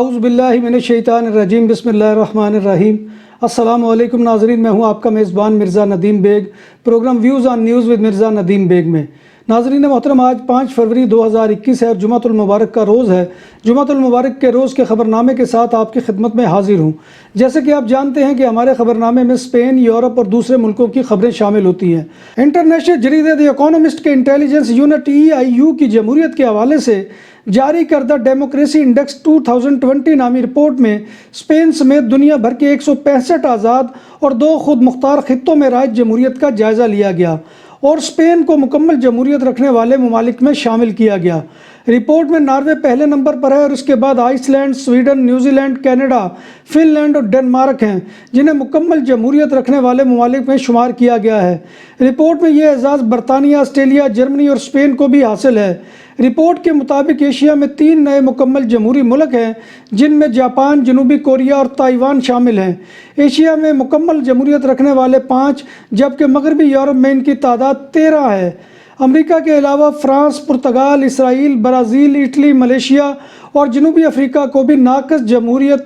اعوذ باللہ من الشیطان الرجیم بسم اللہ الرحمن الرحیم۔ السلام علیکم ناظرین، میں ہوں آپ کا میزبان Mirza Nadeem Baig, programme views on news with Mirza Nadeem Baig میں۔ ناظرین محترم، آج 5 فروری 2021 ہے اور جمعۃ المبارک کا روز ہے۔ جمعۃ المبارک کے روز کے خبرنامے کے ساتھ آپ کی خدمت میں حاضر ہوں۔ جیسے کہ آپ جانتے ہیں کہ ہمارے خبرنامے میں اسپین، یورپ اور دوسرے ملکوں کی خبریں شامل ہوتی ہیں۔ انٹرنیشنل جریدے دی اکانومسٹ کے انٹیلیجنس یونٹ EIU کی جمہوریت کے حوالے سے جاری کردہ ڈیموکریسی انڈیکس 2020 نامی رپورٹ میں اسپین سمیت دنیا بھر کے 165 آزاد اور 2 خود مختار خطوں میں رائج جمہوریت کا جائزہ لیا گیا اور اسپین کو مکمل جمہوریت رکھنے والے ممالک میں شامل کیا گیا۔ رپورٹ میں ناروے پہلے نمبر پر ہے اور اس کے بعد ice land, Sweden, New Zealand, Canada, fun land اور ڈنمارک ہیں جنہیں مکمل جمہوریت رکھنے والے ممالک میں شمار کیا گیا ہے۔ رپورٹ میں یہ اعزاز برطانیہ، آسٹریلیا، جرمنی اور اسپین کو بھی حاصل ہے۔ رپورٹ کے مطابق ایشیا میں 3 نئے مکمل جمہوری ملک ہیں جن میں جاپان، جنوبی کوریا اور تائیوان شامل ہیں۔ ایشیا میں مکمل جمہوریت رکھنے والے 5 جبکہ مغربی یورپ میں ان کی تعداد 13 ہے۔ امریکہ کے علاوہ فرانس، پرتگال، اسرائیل، برازیل، اٹلی، ملیشیا اور جنوبی افریقہ کو بھی ناقص جمہوریت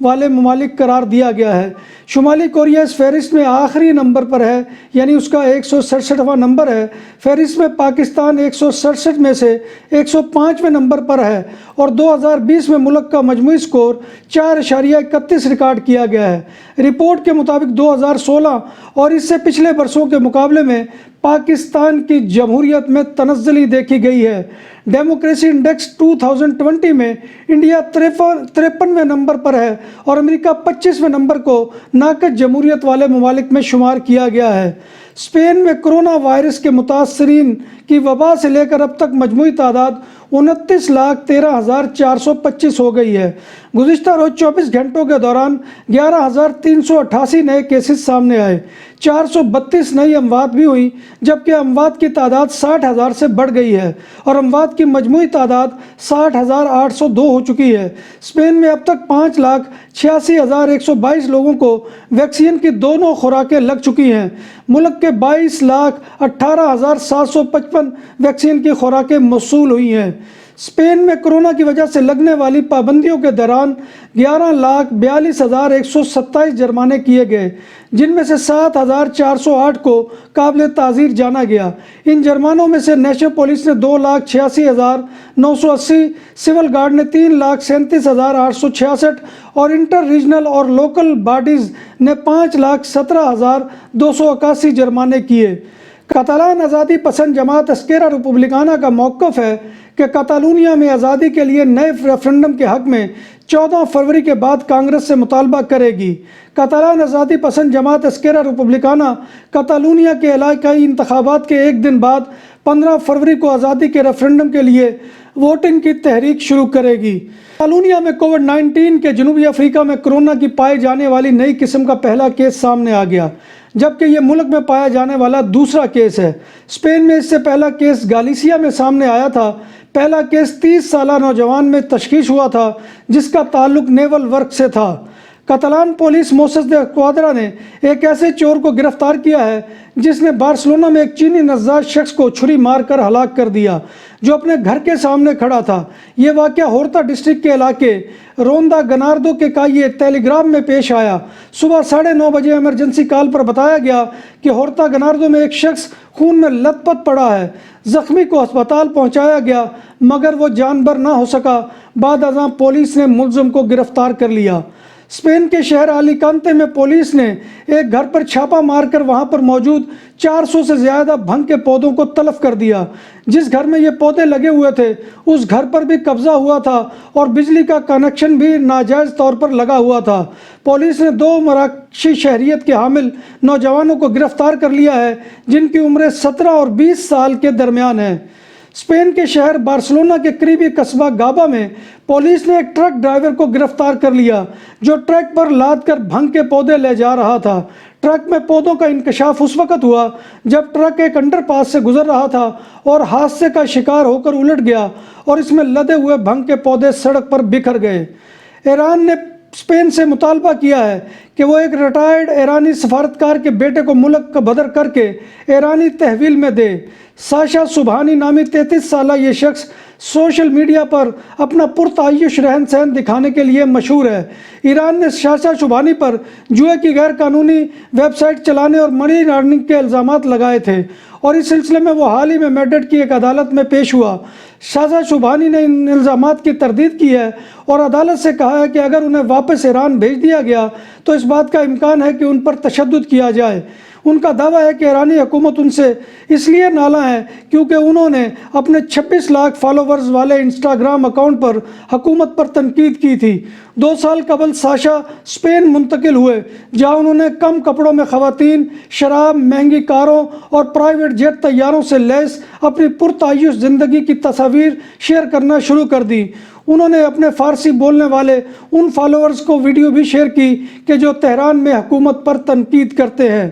والے ممالک قرار دیا گیا ہے۔ شمالی کوریا اس فہرست میں آخری نمبر پر ہے، یعنی اس کا 167واں نمبر ہے۔ فہرست میں پاکستان 167 میں سے 105ویں نمبر پر ہے اور 2020 میں ملک کا مجموعی سکور 4.31 ریکارڈ کیا گیا ہے۔ رپورٹ کے مطابق 2016 اور اس سے پچھلے برسوں کے مقابلے میں پاکستان کی جمہوریت میں تنزلی دیکھی گئی ہے۔ ڈیموکریسی انڈیکس 2020 میں انڈیا 53ویں نمبر پر ہے اور امریکہ 25ویں نمبر کو ناقص جمہوریت والے ممالک میں شمار کیا گیا ہے۔ اسپین میں کرونا وائرس کے متاثرین کی وبا سے لے کر اب تک مجموعی تعداد 29,13,425 ہو گئی ہے۔ گزشتہ روز 24 گھنٹوں کے دوران 11,388 نئے کیسز سامنے آئے، 432 نئی اموات بھی ہوئیں جبکہ اموات کی تعداد 60,000 سے بڑھ گئی ہے اور اموات کی مجموعی تعداد 60,802 ہو چکی ہے۔ اسپین میں اب تک 5,86,122 لوگوں کو ویکسین کی دونوں خوراکیں لگ چکی ہیں۔ ملک کے 22,18,755 ویکسین کی خوراکیں موصول ہوئی ہیں۔ اسپین میں کرونا کی وجہ سے لگنے والی پابندیوں کے دوران 11,42,127 جرمانے کیے گئے، جن میں سے 7,408 کو قابل تعزیر جانا گیا۔ ان جرمانوں میں سے نیشنل پولیس نے 2,86,980، سول گارڈ نے 3,37,866 اور انٹر ریجنل اور لوکل باڈیز نے 5,17,281 جرمانے کیے۔ کاتالان آزادی پسند جماعت اسکیرا ریپبلیکانا کا موقف ہے کہ کاتالونیا میں آزادی کے لیے نئے ریفرنڈم کے حق میں 14 فروری کے بعد کانگریس سے مطالبہ کرے گی۔ کاتالان آزادی پسند جماعت اسکیرا ریپبلیکانا کاتالونیا کے علاقائی انتخابات کے ایک دن بعد 15 فروری کو آزادی کے ریفرنڈم کے لیے ووٹنگ کی تحریک شروع کرے گی۔ کاتالونیا میں کووڈ-19 کے جنوبی افریقہ میں کرونا کی پائے جانے والی نئی قسم کا پہلا کیس سامنے آ گیا، جبکہ یہ ملک میں پایا جانے والا دوسرا کیس ہے۔ اسپین میں اس سے پہلا کیس گالیسیا میں سامنے آیا تھا۔ پہلا کیس 30 سالہ نوجوان میں تشخیص ہوا تھا جس کا تعلق نیول ورک سے تھا۔ کاتالان پولیس موسس دے اسکواڈرا نے ایک ایسے چور کو گرفتار کیا ہے جس نے بارسلونا میں ایک چینی نژاد شخص کو چھری مار کر ہلاک کر دیا جو اپنے گھر کے سامنے کھڑا تھا۔ یہ واقعہ ہورتا ڈسٹرکٹ کے علاقے روندا گناردو کے کائیے ٹیلی گرام میں پیش آیا۔ صبح 9:30 بجے ایمرجنسی کال پر بتایا گیا کہ ہورتا گناردو میں ایک شخص خون میں لت پت پڑا ہے۔ زخمی کو ہسپتال پہنچایا گیا مگر وہ جان بر نہ ہو سکا۔ بعد ازاں پولیس نے ملزم کو گرفتار کر لیا۔ اسپین کے شہر الیکانتے میں پولیس نے ایک گھر پر چھاپہ مار کر وہاں پر موجود 400 سے زیادہ بھنگ کے پودوں کو تلف کر دیا۔ جس گھر میں یہ پودے لگے ہوئے تھے اس گھر پر بھی قبضہ ہوا تھا اور بجلی کا کنیکشن بھی ناجائز طور پر لگا ہوا تھا۔ پولیس نے 2 مراکشی شہریت کے حامل نوجوانوں کو گرفتار کر لیا ہے جن کی عمریں 17 اور 20 سال کے درمیان ہے۔ اسپین کے شہر بارسلونا کے قریبی قصبہ گابا میں پولیس نے ایک ٹرک ڈرائیور کو گرفتار کر لیا جو ٹرک پر لاد کر بھنگ کے پودے لے جا رہا تھا۔ ٹرک میں پودوں کا انکشاف اس وقت ہوا جب ٹرک ایک انڈر پاس سے گزر رہا تھا اور حادثے کا شکار ہو کر الٹ گیا اور اس میں لدے ہوئے بھنگ کے پودے سڑک پر بکھر گئے۔ ایران نے اسپین سے مطالبہ کیا ہے کہ وہ ایک ریٹائرڈ ایرانی سفارتکار کے بیٹے کو ملک کا بدر کر کے ایرانی تحویل میں دے۔ ساشا سبحانی نامی 33 سالہ یہ شخص سوشل میڈیا پر اپنا پرتعیش رہن سہن دکھانے کے لیے مشہور ہے۔ ایران نے شاشا شبانی پر جوئے کی غیر قانونی ویب سائٹ چلانے اور منی لانڈرنگ کے الزامات لگائے تھے، اور اس سلسلے میں وہ حال ہی میں میڈرڈ کی ایک عدالت میں پیش ہوا۔ شاشا شبانی نے ان الزامات کی تردید کی ہے اور عدالت سے کہا ہے کہ اگر انہیں واپس ایران بھیج دیا گیا تو اس بات کا امکان ہے کہ ان پر تشدد کیا جائے۔ ان کا دعویٰ ہے کہ ایرانی حکومت ان سے اس لیے نالاں ہے کیونکہ انہوں نے اپنے 26 لاکھ فالوورز والے انسٹاگرام اکاؤنٹ پر حکومت پر تنقید کی تھی۔ 2 سال قبل ساشا اسپین منتقل ہوئے، جہاں انہوں نے کم کپڑوں میں خواتین، شراب، مہنگی کاروں اور پرائیویٹ جیٹ طیاروں سے لیس اپنی پرتعیش زندگی کی تصاویر شیئر کرنا شروع کر دی۔ انہوں نے اپنے فارسی بولنے والے ان فالوورز کو ویڈیو بھی شیئر کی کہ جو تہران میں حکومت پر تنقید کرتے ہیں۔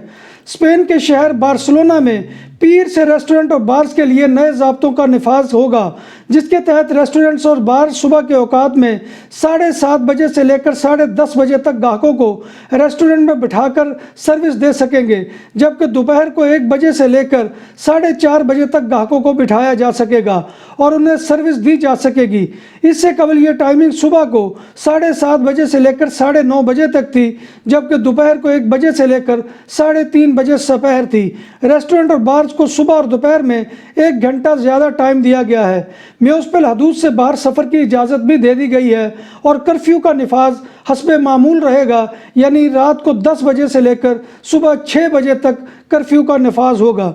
اسپین کے شہر بارسلونا میں پیر سے ریسٹورنٹ اور بارز کے لیے نئے ضابطوں کا نفاذ ہوگا، جس کے تحت ریسٹورنٹس اور بار صبح کے اوقات میں 7:30 بجے سے لے کر 10:30 بجے تک گاہکوں کو ریسٹورنٹ میں بٹھا کر سروس دے سکیں گے، جبکہ دوپہر کو 1 بجے سے لے کر 4:30 بجے تک گاہکوں کو بٹھایا جا سکے گا اور انہیں سروس دی جا سکے گی۔ اس سے قبل یہ ٹائمنگ صبح کو 7:30 بجے سے لے کر 9:30 بجے تک تھی، جبکہ دوپہر کو 1 بجے سے لے کر 3:30 بجے سپہر تھی۔ ریسٹورنٹ اور بارز کو صبح اور دوپہر میں 1 گھنٹہ زیادہ ٹائم دیا گیا ہے۔ میونسپل حدود سے باہر سفر کی اجازت بھی دے دی گئی ہے اور کرفیو کا نفاذ حسب معمول رہے گا، یعنی رات کو 10 بجے سے لے کر صبح 6 بجے تک کرفیو کا نفاذ ہوگا۔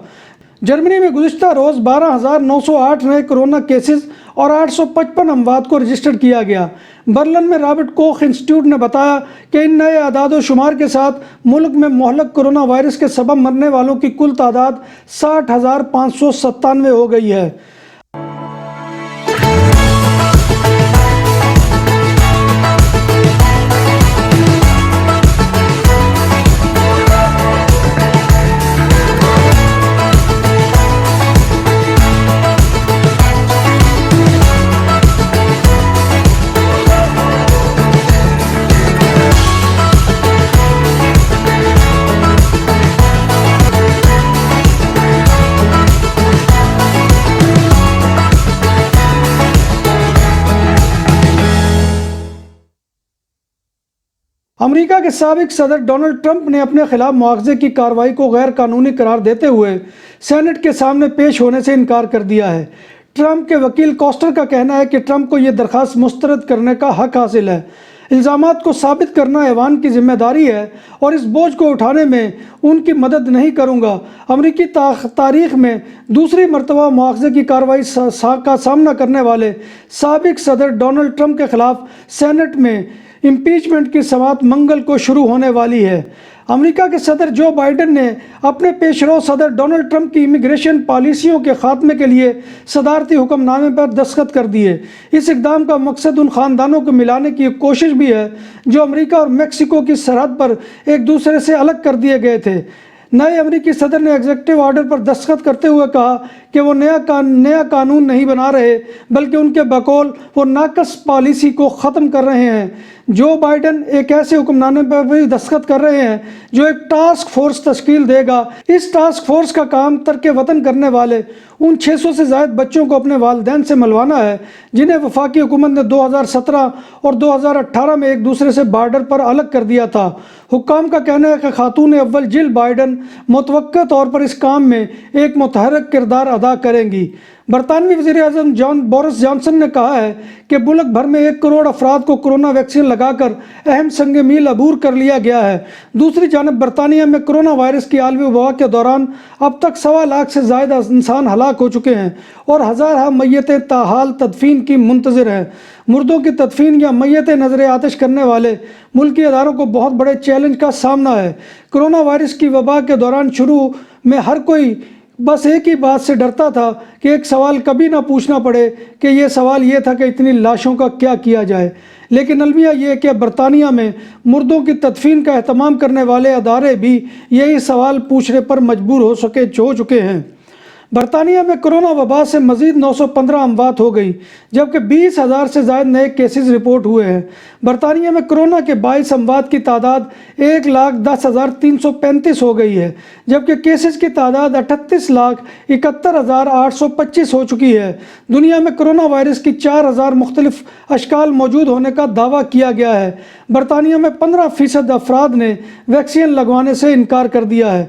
جرمنی میں گزشتہ روز 12,908 نئے کرونا کیسز اور 855 اموات کو رجسٹر کیا گیا۔ برلن میں رابرٹ کوخ انسٹیٹیوٹ نے بتایا کہ ان نئے اعداد و شمار کے ساتھ ملک میں مہلک کرونا وائرس کے سبب مرنے والوں کی کل تعداد 60,597 ہو گئی ہے۔ امریکہ کے سابق صدر ڈونلڈ ٹرمپ نے اپنے خلاف مواخذے کی کارروائی کو غیر قانونی قرار دیتے ہوئے سینٹ کے سامنے پیش ہونے سے انکار کر دیا ہے۔ ٹرمپ کے وکیل کوسٹر کا کہنا ہے کہ ٹرمپ کو یہ درخواست مسترد کرنے کا حق حاصل ہے۔ الزامات کو ثابت کرنا ایوان کی ذمہ داری ہے اور اس بوجھ کو اٹھانے میں ان کی مدد نہیں کروں گا۔ امریکی تاریخ میں دوسری مرتبہ مواخذے کی کارروائی کا سامنا کرنے والے سابق صدر ڈونلڈ ٹرمپ کے خلاف سینٹ میں امپیچمنٹ کی سماعت منگل کو شروع ہونے والی ہے۔ امریکہ کے صدر جو بائیڈن نے اپنے پیشرو صدر ڈونلڈ ٹرمپ کی امیگریشن پالیسیوں کے خاتمے کے لیے صدارتی حکم نامے پر دستخط کر دیے۔ اس اقدام کا مقصد ان خاندانوں کو ملانے کی ایک کوشش بھی ہے جو امریکہ اور میکسیکو کی سرحد پر ایک دوسرے سے الگ کر دیے گئے تھے۔ نئے امریکی صدر نے ایگزیکٹو آرڈر پر دستخط کرتے ہوئے کہا کہ وہ نیا قانون نہیں بنا رہے، بلکہ ان کے بقول وہ ناقص پالیسی کو ختم کر رہے ہیں۔ جو بائیڈن ایک ایسے حکم نامے پر بھی دستخط کر رہے ہیں جو ایک ٹاسک فورس تشکیل دے گا۔ اس ٹاسک فورس کا کام ترک وطن کرنے والے ان 600 سے زائد بچوں کو اپنے والدین سے ملوانا ہے جنہیں وفاقی حکومت نے 2017 اور 2018 میں ایک دوسرے سے بارڈر پر الگ کر دیا تھا۔ حکام کا کہنا ہے کہ خاتون اول جل بائیڈن متوقع طور پر اس کام میں ایک متحرک کردار ادا کریں گی۔ برطانوی وزیر اعظم بورس جانسن نے کہا ہے کہ ملک بھر میں 1 کروڑ افراد کو کرونا ویکسین لگا کر اہم سنگ میل عبور کر لیا گیا ہے۔ دوسری جانب برطانیہ میں کرونا وائرس کی عالمی وبا کے دوران اب تک 1.25 لاکھ سے زائد انسان ہلاک ہو چکے ہیں اور ہزارہ میتیں تاحال تدفین کی منتظر ہیں۔ مردوں کی تدفین یا میتیں نظر آتش کرنے والے ملکی اداروں کو بہت بڑے چیلنج کا سامنا ہے۔ کرونا وائرس کی وبا کے دوران شروع میں ہر کوئی بس ایک ہی بات سے ڈرتا تھا کہ ایک سوال کبھی نہ پوچھنا پڑے کہ یہ سوال یہ تھا کہ اتنی لاشوں کا کیا کیا جائے۔ لیکن المیہ یہ کہ برطانیہ میں مردوں کی تدفین کا اہتمام کرنے والے ادارے بھی یہی سوال پوچھنے پر مجبور ہو چکے ہیں۔ برطانیہ میں کورونا وبا سے مزید 915 اموات ہو گئی، جبکہ 20,000 سے زائد نئے کیسز رپورٹ ہوئے ہیں۔ برطانیہ میں کورونا کے 22 اموات کی تعداد 1,10,335 ہو گئی ہے، جبکہ کیسز کی تعداد 38,71,825 ہو چکی ہے۔ دنیا میں کورونا وائرس کی 4,000 مختلف اشکال موجود ہونے کا دعویٰ کیا گیا ہے۔ برطانیہ میں 15% افراد نے ویکسین لگوانے سے انکار کر دیا ہے۔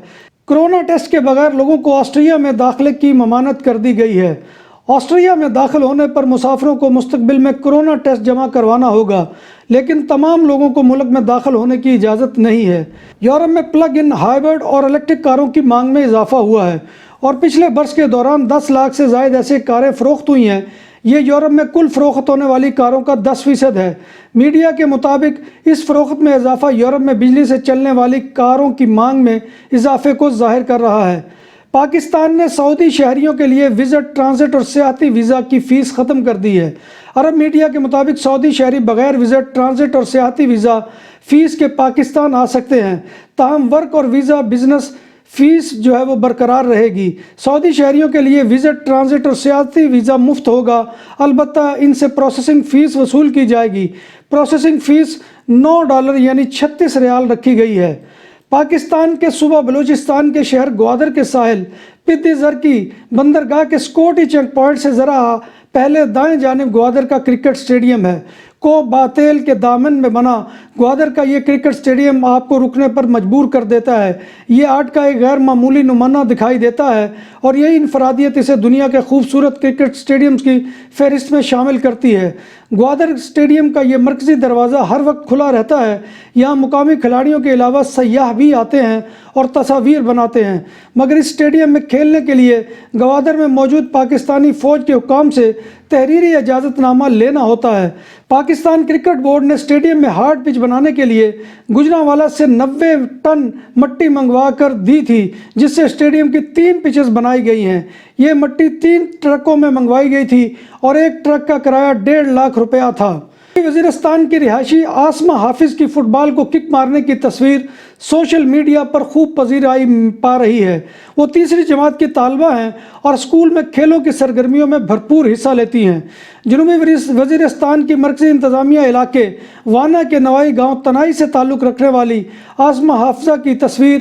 کورونا ٹیسٹ کے بغیر لوگوں کو آسٹریا میں داخلے کی ممانعت کر دی گئی ہے۔ آسٹریا میں داخل ہونے پر مسافروں کو مستقبل میں کورونا ٹیسٹ جمع کروانا ہوگا، لیکن تمام لوگوں کو ملک میں داخل ہونے کی اجازت نہیں ہے۔ یورپ میں پلگ ان ہائبرڈ اور الیکٹرک کاروں کی مانگ میں اضافہ ہوا ہے اور پچھلے برس کے دوران 10 لاکھ سے زائد ایسے کاریں فروخت ہوئی ہیں۔ یہ یورپ میں کل فروخت ہونے والی کاروں کا 10% ہے۔ میڈیا کے مطابق اس فروخت میں اضافہ یورپ میں بجلی سے چلنے والی کاروں کی مانگ میں اضافے کو ظاہر کر رہا ہے۔ پاکستان نے سعودی شہریوں کے لیے وزٹ، ٹرانزٹ اور سیاحتی ویزا کی فیس ختم کر دی ہے۔ عرب میڈیا کے مطابق سعودی شہری بغیر وزٹ، ٹرانزٹ اور سیاحتی ویزا فیس کے پاکستان آ سکتے ہیں، تاہم ورک اور ویزا بزنس فیس جو ہے وہ برقرار رہے گی۔ سعودی شہریوں کے لیے وزٹ، ٹرانزٹ اور سیاحتی ویزا مفت ہوگا، البتہ ان سے پروسیسنگ فیس وصول کی جائے گی۔ پروسیسنگ فیس $9 یعنی 36 ریال رکھی گئی ہے۔ پاکستان کے صوبہ بلوچستان کے شہر گوادر کے ساحل پدی زر کی بندرگاہ کے سکوٹی چیک پوائنٹ سے ذرا پہلے دائیں جانب گوادر کا کرکٹ سٹیڈیم ہے۔ کو باتیل کے دامن میں بنا گوادر کا یہ کرکٹ سٹیڈیم آپ کو رکنے پر مجبور کر دیتا ہے۔ یہ آرٹ کا ایک غیر معمولی نمونہ دکھائی دیتا ہے اور یہی انفرادیت اسے دنیا کے خوبصورت کرکٹ سٹیڈیمز کی فہرست میں شامل کرتی ہے۔ گوادر سٹیڈیم کا یہ مرکزی دروازہ ہر وقت کھلا رہتا ہے۔ یہاں مقامی کھلاڑیوں کے علاوہ سیاح بھی آتے ہیں اور تصاویر بناتے ہیں، مگر اس سٹیڈیم میں کھیلنے کے لیے گوادر میں موجود پاکستانی فوج کے حکام سے تحریری اجازت نامہ لینا ہوتا ہے۔ پاکستان کرکٹ بورڈ نے سٹیڈیم میں ہارڈ پچ بنانے کے لیے گجرانوالہ سے 90 ٹن مٹی منگوا کر دی تھی، جس سے سٹیڈیم کی 3 پچز بنائی گئی ہیں۔ یہ مٹی 3 ٹرکوں میں منگوائی گئی تھی اور ایک ٹرک کا کرایہ 1.5 لاکھ روپیہ تھا۔ وزیرستان کی رہائشی عاصمہ حافظ کی فٹ بال کو کک مارنے کی تصویر سوشل میڈیا پر خوب پذیرائی پا رہی ہے۔ وہ تیسری جماعت کی طالبہ ہیں اور اسکول میں کھیلوں کی سرگرمیوں میں بھرپور حصہ لیتی ہیں۔ جنوبی وزیرستان کی مرکزی انتظامیہ علاقے وانا کے نوائی گاؤں تنائی سے تعلق رکھنے والی عاصمہ حافظہ کی تصویر،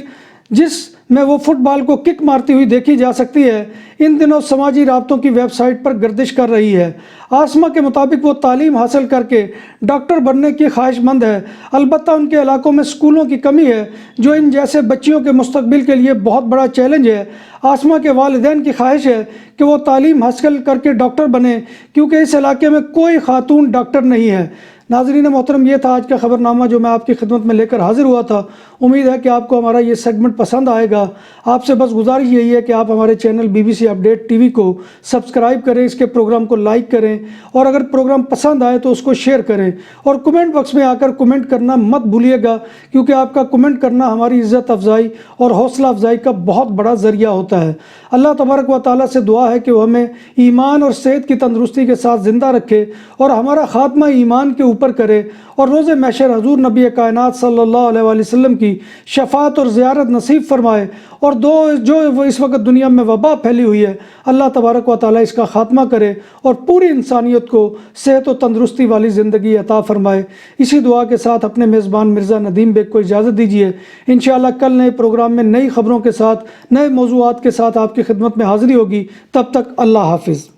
جس میں وہ فٹ بال کو کک مارتی ہوئی دیکھی جا سکتی ہے، ان دنوں سماجی رابطوں کی ویب سائٹ پر گردش کر رہی ہے۔ عاصمہ کے مطابق وہ تعلیم حاصل کر کے ڈاکٹر بننے کی خواہش مند ہے، البتہ ان کے علاقوں میں اسکولوں کی کمی ہے، جو ان جیسے بچیوں کے مستقبل کے لیے بہت بڑا چیلنج ہے۔ عاصمہ کے والدین کی خواہش ہے کہ وہ تعلیم حاصل کر کے ڈاکٹر بنیں، کیونکہ اس علاقے میں کوئی خاتون ڈاکٹر نہیں ہے۔ ناظرین محترم، یہ تھا آج کا خبر نامہ جو میں آپ کی خدمت میں لے کر حاضر ہوا تھا۔ امید ہے کہ آپ کو ہمارا یہ سیگمنٹ پسند آئے گا۔ آپ سے بس گزارش یہی ہے کہ آپ ہمارے چینل BBC اپڈیٹ TV کو سبسکرائب کریں، اس کے پروگرام کو لائک کریں، اور اگر پروگرام پسند آئے تو اس کو شیئر کریں، اور کمنٹ باکس میں آ کر کمنٹ کرنا مت بھولیے گا، کیونکہ آپ کا کمنٹ کرنا ہماری عزت افزائی اور حوصلہ افزائی کا بہت بڑا ذریعہ ہوتا ہے۔ اللہ تبارک و تعالیٰ سے دعا ہے کہ وہ ہمیں ایمان اور صحت کی تندرستی کے ساتھ زندہ رکھے اور ہمارا خاتمہ ایمان کے اوپر کرے، اور روز محشر حضور نبی کائنات صلی اللہ علیہ وآلہ وسلم کی شفاعت اور زیارت نصیب فرمائے، اور جو اس وقت دنیا میں وبا پھیلی ہوئی ہے، اللہ تبارک و تعالیٰ اس کا خاتمہ کرے اور پوری انسانیت کو صحت و تندرستی والی زندگی عطا فرمائے۔ اسی دعا کے ساتھ اپنے میزبان مرزا ندیم بیگ کو اجازت دیجیے۔ انشاءاللہ کل نئے پروگرام میں نئی خبروں کے ساتھ، نئے موضوعات کے ساتھ آپ کی خدمت میں حاضری ہوگی۔ تب تک اللہ حافظ۔